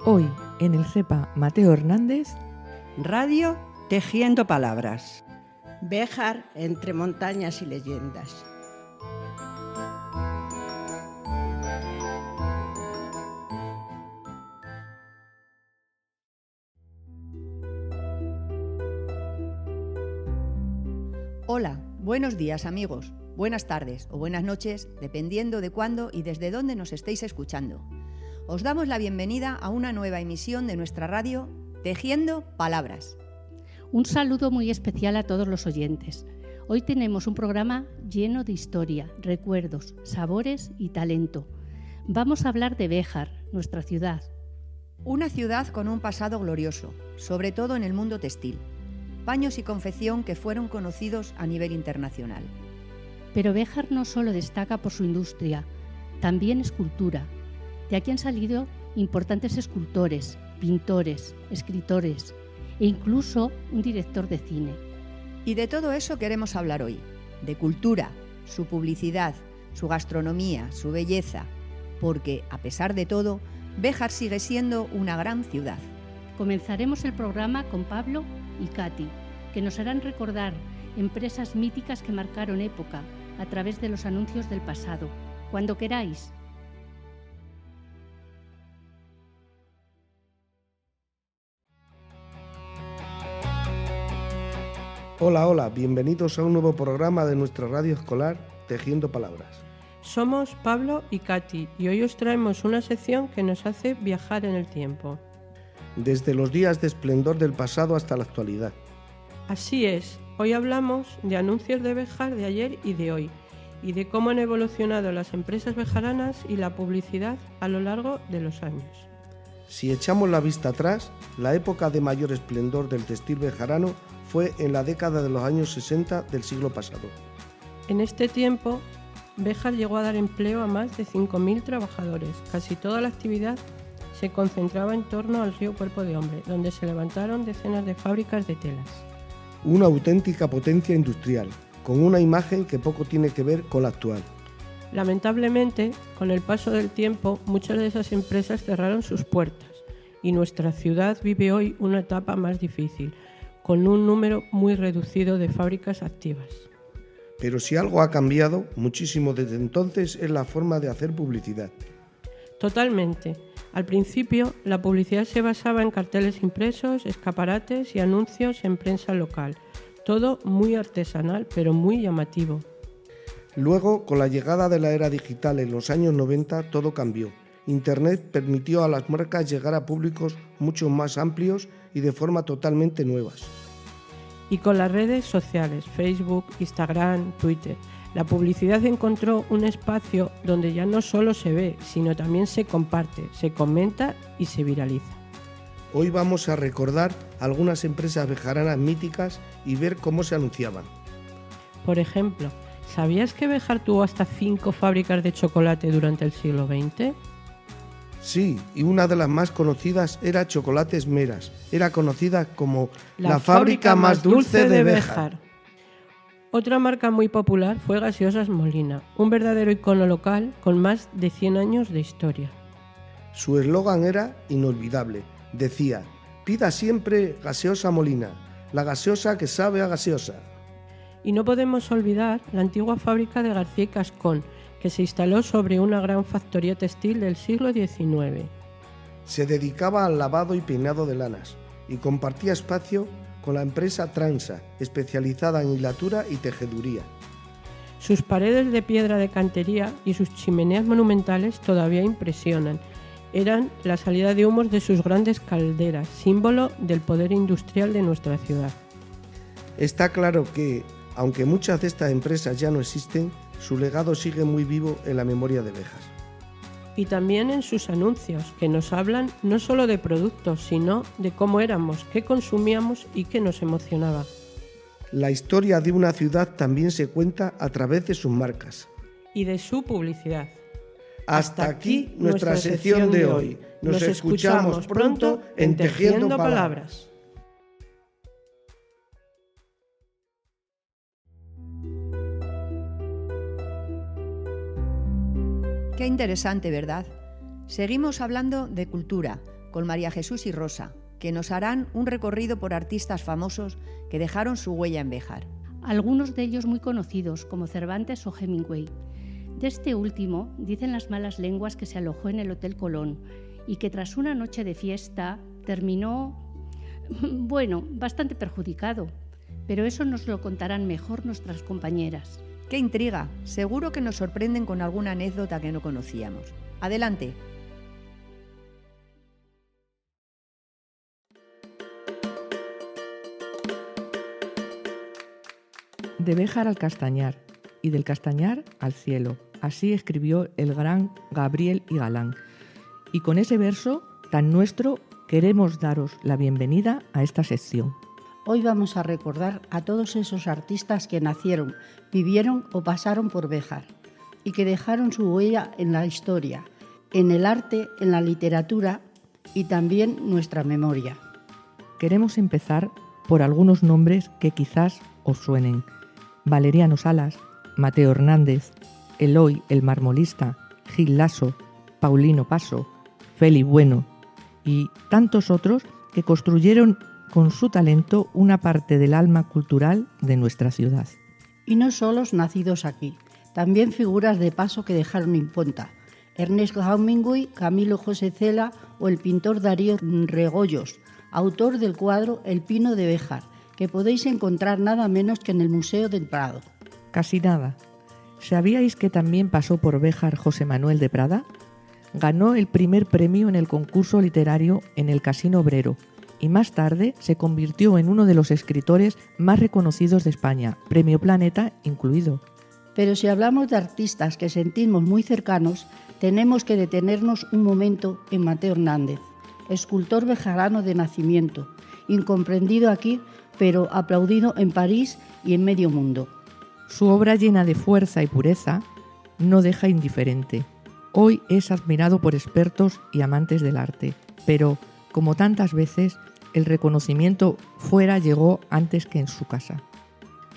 Hoy, en el CEPA Mateo Hernández, Radio Tejiendo Palabras. Béjar entre montañas y leyendas. Hola, buenos días amigos, buenas tardes o buenas noches, dependiendo de cuándo y desde dónde nos estéis escuchando. Os damos la bienvenida a una nueva emisión de nuestra radio Tejiendo Palabras. Un saludo muy especial a todos los oyentes. Hoy tenemos un programa lleno de historia, recuerdos, sabores y talento. Vamos a hablar de Béjar, nuestra ciudad. Una ciudad con un pasado glorioso, sobre todo en el mundo textil. Paños y confección que fueron conocidos a nivel internacional. Pero Béjar no solo destaca por su industria, también es cultura. De aquí han salido importantes escultores, pintores, escritores e incluso un director de cine. Y de todo eso queremos hablar hoy, de cultura, su publicidad, su gastronomía, su belleza, porque, a pesar de todo, Béjar sigue siendo una gran ciudad. Comenzaremos el programa con Pablo y Katy, que nos harán recordar empresas míticas que marcaron época a través de los anuncios del pasado. Cuando queráis. Hola, bienvenidos a un nuevo programa de nuestra radio escolar Tejiendo Palabras. Somos Pablo y Katy y hoy os traemos una sección que nos hace viajar en el tiempo. Desde los días de esplendor del pasado hasta la actualidad. Así es, hoy hablamos de anuncios de Béjar de ayer y de hoy y de cómo han evolucionado las empresas bejaranas y la publicidad a lo largo de los años. Si echamos la vista atrás, la época de mayor esplendor del textil bejarano fue en la década de los años 60 del siglo pasado. En este tiempo, Béjar llegó a dar empleo a más de 5.000 trabajadores. Casi toda la actividad se concentraba en torno al río Cuerpo de Hombre, donde se levantaron decenas de fábricas de telas. Una auténtica potencia industrial, con una imagen que poco tiene que ver con la actual. Lamentablemente, con el paso del tiempo, muchas de esas empresas cerraron sus puertas y nuestra ciudad vive hoy una etapa más difícil, con un número muy reducido de fábricas activas. Pero si algo ha cambiado muchísimo desde entonces es la forma de hacer publicidad. Totalmente. Al principio, la publicidad se basaba en carteles impresos, escaparates y anuncios en prensa local. Todo muy artesanal, pero muy llamativo. Luego, con la llegada de la era digital en los años 90, todo cambió. Internet permitió a las marcas llegar a públicos mucho más amplios y de forma totalmente nuevas. Y con las redes sociales, Facebook, Instagram, Twitter, la publicidad encontró un espacio donde ya no solo se ve, sino también se comparte, se comenta y se viraliza. Hoy vamos a recordar algunas empresas bejaranas míticas y ver cómo se anunciaban. Por ejemplo, ¿sabías que Béjar tuvo hasta 5 fábricas de chocolate durante el siglo XX? Sí, y una de las más conocidas era Chocolates Meras. Era conocida como la fábrica más dulce de Béjar. Otra marca muy popular fue Gaseosas Molina, un verdadero icono local con más de 100 años de historia. Su eslogan era inolvidable. Decía, pida siempre Gaseosa Molina, la gaseosa que sabe a gaseosa. Y no podemos olvidar la antigua fábrica de García y Cascón, que se instaló sobre una gran factoría textil del siglo XIX. Se dedicaba al lavado y peinado de lanas y compartía espacio con la empresa Transa, especializada en hilatura y tejeduría. Sus paredes de piedra de cantería y sus chimeneas monumentales todavía impresionan. Eran la salida de humos de sus grandes calderas, símbolo del poder industrial de nuestra ciudad. Está claro que, aunque muchas de estas empresas ya no existen, su legado sigue muy vivo en la memoria de Béjar. Y también en sus anuncios, que nos hablan no solo de productos, sino de cómo éramos, qué consumíamos y qué nos emocionaba. La historia de una ciudad también se cuenta a través de sus marcas. Y de su publicidad. Hasta aquí nuestra sección de hoy. Nos escuchamos pronto en Tejiendo Palabras. Qué interesante, ¿verdad? Seguimos hablando de cultura, con María Jesús y Rosa, que nos harán un recorrido por artistas famosos que dejaron su huella en Béjar. Algunos de ellos muy conocidos, como Cervantes o Hemingway. De este último, dicen las malas lenguas que se alojó en el Hotel Colón y que tras una noche de fiesta terminó, bastante perjudicado. Pero eso nos lo contarán mejor nuestras compañeras. ¡Qué intriga! Seguro que nos sorprenden con alguna anécdota que no conocíamos. ¡Adelante! De Béjar al Castañar y del Castañar al cielo. Así escribió el gran Gabriel y Galán. Y con ese verso tan nuestro queremos daros la bienvenida a esta sección. Hoy vamos a recordar a todos esos artistas que nacieron, vivieron o pasaron por Béjar y que dejaron su huella en la historia, en el arte, en la literatura y también nuestra memoria. Queremos empezar por algunos nombres que quizás os suenen. Valeriano Salas, Mateo Hernández, Eloy el Marmolista, Gil Lasso, Paulino Paso, Feli Bueno y tantos otros que construyeron con su talento una parte del alma cultural de nuestra ciudad. Y no solos nacidos aquí, también figuras de paso que dejaron impronta. Ernest Hemingway, Camilo José Cela o el pintor Darío Regoyos, autor del cuadro El Pino de Béjar, que podéis encontrar nada menos que en el Museo del Prado. Casi nada. ¿Sabíais que también pasó por Béjar José Manuel de Prada? Ganó el primer premio en el concurso literario en el Casino Obrero y más tarde se convirtió en uno de los escritores más reconocidos de España, Premio Planeta incluido. Pero si hablamos de artistas que sentimos muy cercanos, tenemos que detenernos un momento en Mateo Hernández, escultor bejarano de nacimiento, incomprendido aquí, pero aplaudido en París y en medio mundo. Su obra llena de fuerza y pureza no deja indiferente. Hoy es admirado por expertos y amantes del arte, pero, como tantas veces, el reconocimiento fuera llegó antes que en su casa.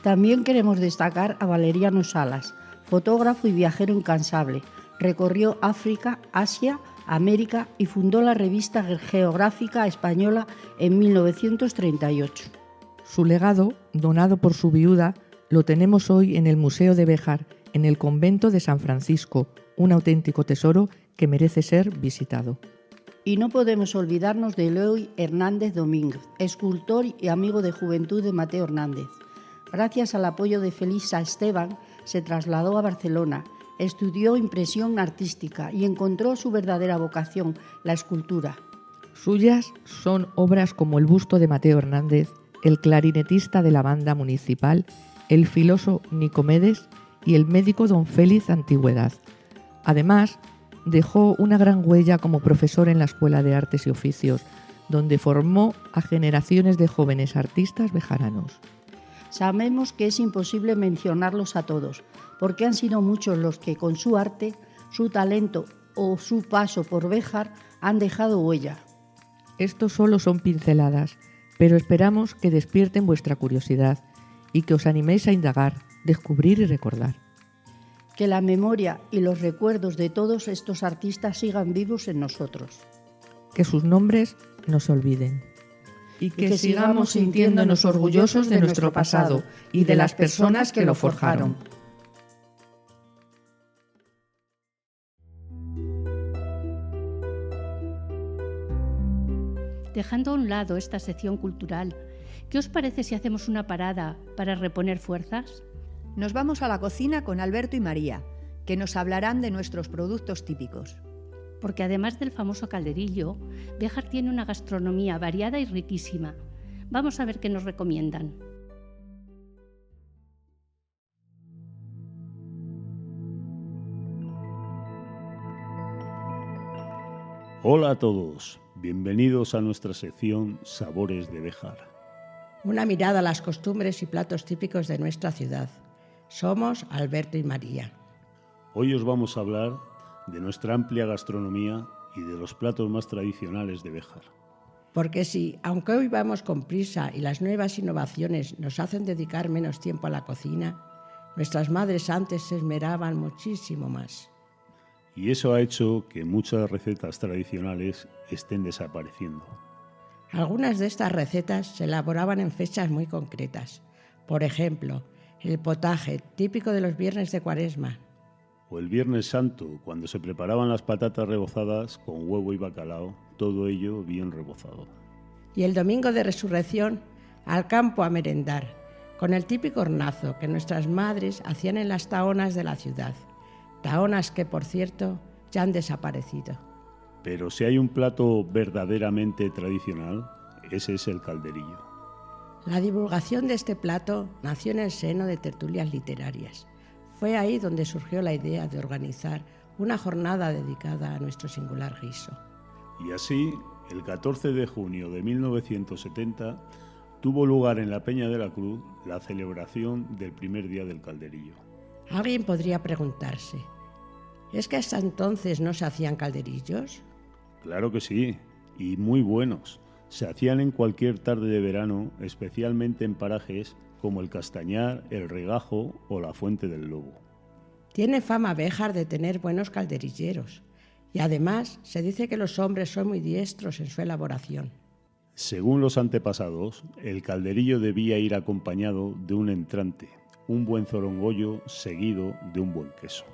También queremos destacar a Valeriano Salas, fotógrafo y viajero incansable. Recorrió África, Asia, América y fundó la revista Geográfica Española en 1938. Su legado, donado por su viuda, lo tenemos hoy en el Museo de Béjar, en el convento de San Francisco, un auténtico tesoro que merece ser visitado. Y no podemos olvidarnos de Eloy Hernández Domínguez, escultor y amigo de juventud de Mateo Hernández. Gracias al apoyo de Felisa Esteban, se trasladó a Barcelona, estudió impresión artística y encontró su verdadera vocación, la escultura. Suyas son obras como el busto de Mateo Hernández, el clarinetista de la banda municipal, el filósofo Nicomedes y el médico don Félix Antigüedad. Además, dejó una gran huella como profesor en la Escuela de Artes y Oficios, donde formó a generaciones de jóvenes artistas bejaranos. Sabemos que es imposible mencionarlos a todos, porque han sido muchos los que con su arte, su talento o su paso por Béjar han dejado huella. Estos solo son pinceladas, pero esperamos que despierten vuestra curiosidad y que os animéis a indagar, descubrir y recordar. Que la memoria y los recuerdos de todos estos artistas sigan vivos en nosotros. Que sus nombres no se olviden. Y que sigamos sintiéndonos orgullosos de nuestro pasado y de las personas que lo forjaron. Dejando a un lado esta sección cultural, ¿qué os parece si hacemos una parada para reponer fuerzas? Nos vamos a la cocina con Alberto y María, que nos hablarán de nuestros productos típicos. Porque además del famoso calderillo, Béjar tiene una gastronomía variada y riquísima. Vamos a ver qué nos recomiendan. Hola a todos, bienvenidos a nuestra sección Sabores de Béjar. Una mirada a las costumbres y platos típicos de nuestra ciudad. Somos Alberto y María. Hoy os vamos a hablar de nuestra amplia gastronomía y de los platos más tradicionales de Béjar. Porque sí, aunque hoy vamos con prisa y las nuevas innovaciones nos hacen dedicar menos tiempo a la cocina, nuestras madres antes se esmeraban muchísimo más. Y eso ha hecho que muchas recetas tradicionales estén desapareciendo. Algunas de estas recetas se elaboraban en fechas muy concretas. Por ejemplo, el potaje, típico de los viernes de Cuaresma. O el Viernes Santo, cuando se preparaban las patatas rebozadas con huevo y bacalao, todo ello bien rebozado. Y el domingo de Resurrección, al campo a merendar, con el típico hornazo que nuestras madres hacían en las tahonas de la ciudad. Tahonas que, por cierto, ya han desaparecido. Pero si hay un plato verdaderamente tradicional, ese es el calderillo. La divulgación de este plato nació en el seno de tertulias literarias. Fue ahí donde surgió la idea de organizar una jornada dedicada a nuestro singular guiso. Y así, el 14 de junio de 1970, tuvo lugar en la Peña de la Cruz la celebración del primer día del calderillo. Alguien podría preguntarse, ¿es que hasta entonces no se hacían calderillos? Claro que sí, y muy buenos. Se hacían en cualquier tarde de verano, especialmente en parajes como el Castañar, el Regajo o la Fuente del Lobo. Tiene fama Béjar de tener buenos calderilleros y además se dice que los hombres son muy diestros en su elaboración. Según los antepasados, el calderillo debía ir acompañado de un entrante, un buen zorongollo seguido de un buen queso.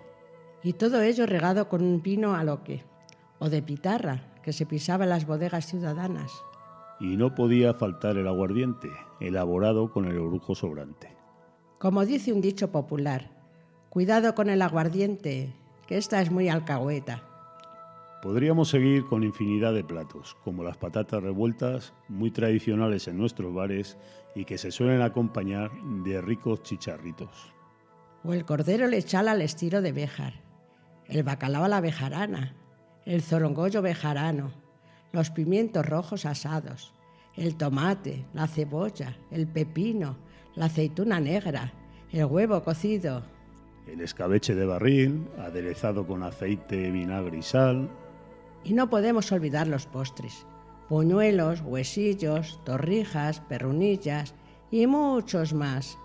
Y todo ello regado con un vino aloque o de pitarra que se pisaba en las bodegas ciudadanas. Y no podía faltar el aguardiente, elaborado con el orujo sobrante. Como dice un dicho popular, cuidado con el aguardiente, que esta es muy alcahueta. Podríamos seguir con infinidad de platos, como las patatas revueltas, muy tradicionales en nuestros bares y que se suelen acompañar de ricos chicharritos. O el cordero lechal al estilo de Béjar, el bacalao a la bejarana, el zorongollo bejarano, los pimientos rojos asados, el tomate, la cebolla, el pepino, la aceituna negra, el huevo cocido. El escabeche de barril, aderezado con aceite, vinagre y sal. Y no podemos olvidar los postres, buñuelos, huesillos, torrijas, perrunillas y muchos más.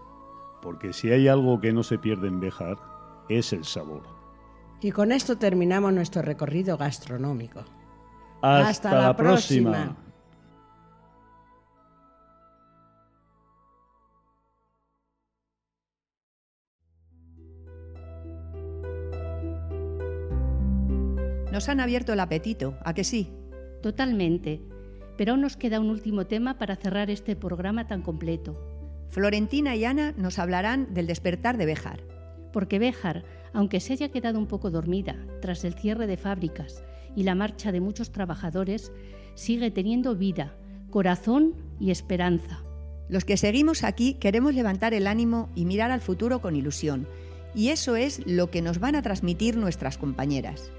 Porque si hay algo que no se pierde en Béjar, es el sabor. Y con esto terminamos nuestro recorrido gastronómico. ¡Hasta la próxima! Nos han abierto el apetito, ¿a que sí? Totalmente. Pero aún nos queda un último tema para cerrar este programa tan completo. Florentina y Ana nos hablarán del despertar de Béjar. Porque Béjar, aunque se haya quedado un poco dormida tras el cierre de fábricas y la marcha de muchos trabajadores, sigue teniendo vida, corazón y esperanza. Los que seguimos aquí queremos levantar el ánimo y mirar al futuro con ilusión. Y eso es lo que nos van a transmitir nuestras compañeras.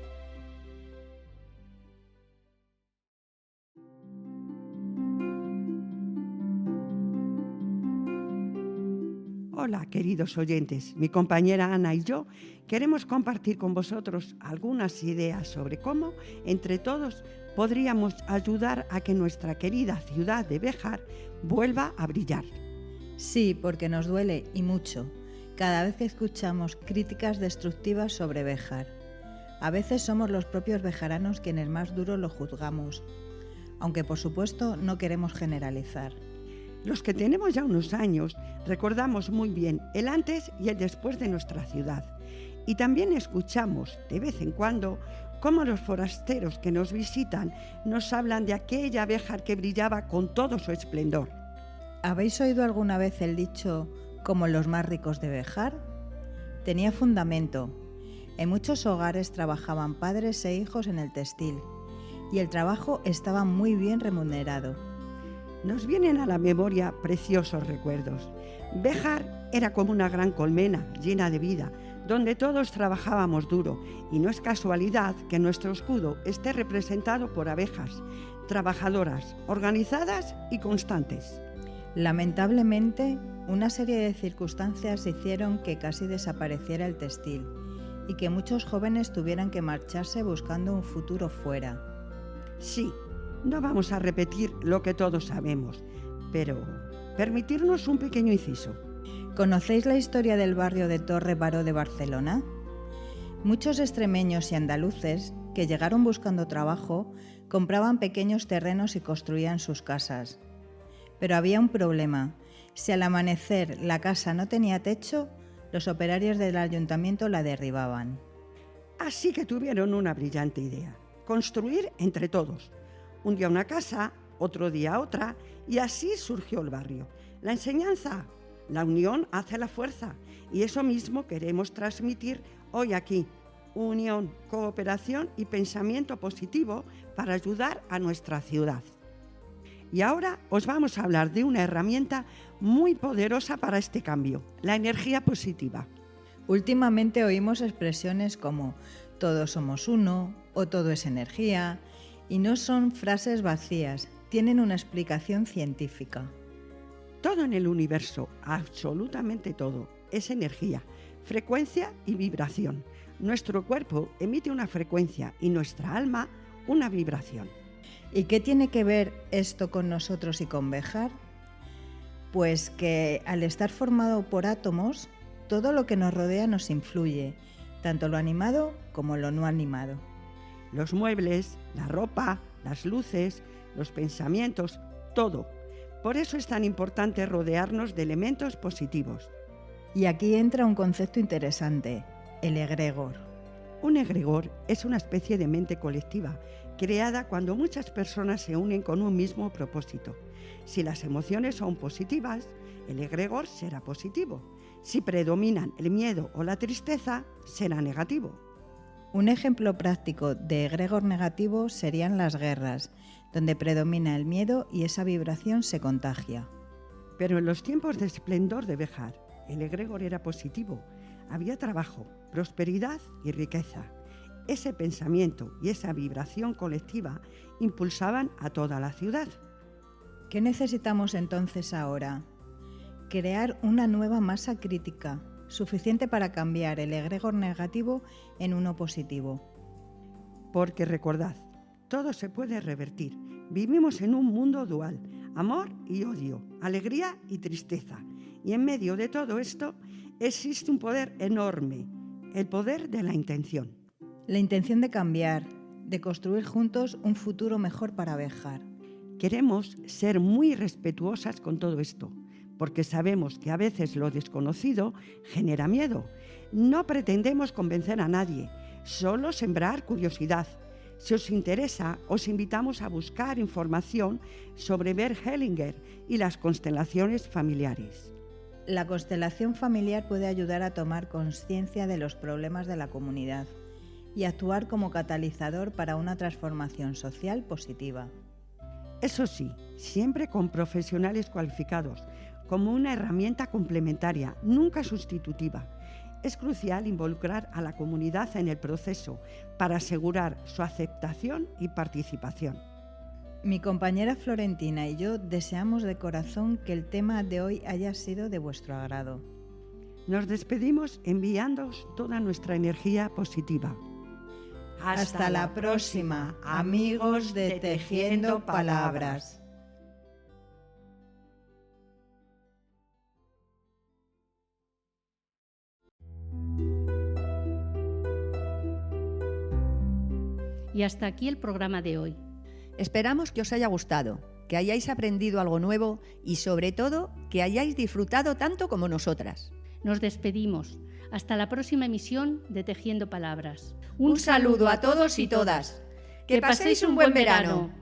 Hola, queridos oyentes. Mi compañera Ana y yo queremos compartir con vosotros algunas ideas sobre cómo, entre todos, podríamos ayudar a que nuestra querida ciudad de Béjar vuelva a brillar. Sí, porque nos duele y mucho cada vez que escuchamos críticas destructivas sobre Béjar. A veces somos los propios bejaranos quienes más duro lo juzgamos, aunque por supuesto no queremos generalizar. Los que tenemos ya unos años recordamos muy bien el antes y el después de nuestra ciudad y también escuchamos de vez en cuando cómo los forasteros que nos visitan nos hablan de aquella Béjar que brillaba con todo su esplendor. ¿Habéis oído alguna vez el dicho como los más ricos de Béjar? Tenía fundamento. En muchos hogares trabajaban padres e hijos en el textil y el trabajo estaba muy bien remunerado. Nos vienen a la memoria preciosos recuerdos. Béjar era como una gran colmena llena de vida, donde todos trabajábamos duro, y no es casualidad que nuestro escudo esté representado por abejas, trabajadoras, organizadas y constantes. Lamentablemente, una serie de circunstancias hicieron que casi desapareciera el textil y que muchos jóvenes tuvieran que marcharse buscando un futuro fuera. Sí. No vamos a repetir lo que todos sabemos, pero permitirnos un pequeño inciso. ¿Conocéis la historia del barrio de Torre Baró de Barcelona? Muchos extremeños y andaluces que llegaron buscando trabajo compraban pequeños terrenos y construían sus casas. Pero había un problema. Si al amanecer la casa no tenía techo, los operarios del ayuntamiento la derribaban. Así que tuvieron una brillante idea: construir entre todos. Un día una casa, otro día otra, y así surgió el barrio. La enseñanza, la unión hace la fuerza, y eso mismo queremos transmitir hoy aquí. Unión, cooperación y pensamiento positivo para ayudar a nuestra ciudad. Y ahora os vamos a hablar de una herramienta muy poderosa para este cambio: la energía positiva. Últimamente oímos expresiones como todos somos uno o todo es energía, y no son frases vacías, tienen una explicación científica. Todo en el universo, absolutamente todo, es energía, frecuencia y vibración. Nuestro cuerpo emite una frecuencia y nuestra alma una vibración. ¿Y qué tiene que ver esto con nosotros y con Béjar? Pues que al estar formado por átomos, todo lo que nos rodea nos influye, tanto lo animado como lo no animado. Los muebles, la ropa, las luces, los pensamientos, todo. Por eso es tan importante rodearnos de elementos positivos. Y aquí entra un concepto interesante: el egregor. Un egregor es una especie de mente colectiva, creada cuando muchas personas se unen con un mismo propósito. Si las emociones son positivas, el egregor será positivo. Si predominan el miedo o la tristeza, será negativo. Un ejemplo práctico de egregor negativo serían las guerras, donde predomina el miedo y esa vibración se contagia. Pero en los tiempos de esplendor de Béjar, el egregor era positivo. Había trabajo, prosperidad y riqueza. Ese pensamiento y esa vibración colectiva impulsaban a toda la ciudad. ¿Qué necesitamos entonces ahora? Crear una nueva masa crítica, suficiente para cambiar el egregor negativo en uno positivo. Porque recordad, todo se puede revertir. Vivimos en un mundo dual, amor y odio, alegría y tristeza. Y en medio de todo esto existe un poder enorme, el poder de la intención. La intención de cambiar, de construir juntos un futuro mejor para Béjar. Queremos ser muy respetuosas con todo esto, porque sabemos que a veces lo desconocido genera miedo. No pretendemos convencer a nadie, solo sembrar curiosidad. Si os interesa, os invitamos a buscar información sobre Bert Hellinger y las constelaciones familiares. La constelación familiar puede ayudar a tomar conciencia de los problemas de la comunidad y actuar como catalizador para una transformación social positiva. Eso sí, siempre con profesionales cualificados, como una herramienta complementaria, nunca sustitutiva. Es crucial involucrar a la comunidad en el proceso para asegurar su aceptación y participación. Mi compañera Florentina y yo deseamos de corazón que el tema de hoy haya sido de vuestro agrado. Nos despedimos enviándoos toda nuestra energía positiva. Hasta la próxima, amigos de Tejiendo Palabras. Y hasta aquí el programa de hoy. Esperamos que os haya gustado, que hayáis aprendido algo nuevo y sobre todo que hayáis disfrutado tanto como nosotras. Nos despedimos. Hasta la próxima emisión de Tejiendo Palabras. Un saludo a todos y todas. Que paséis un buen verano.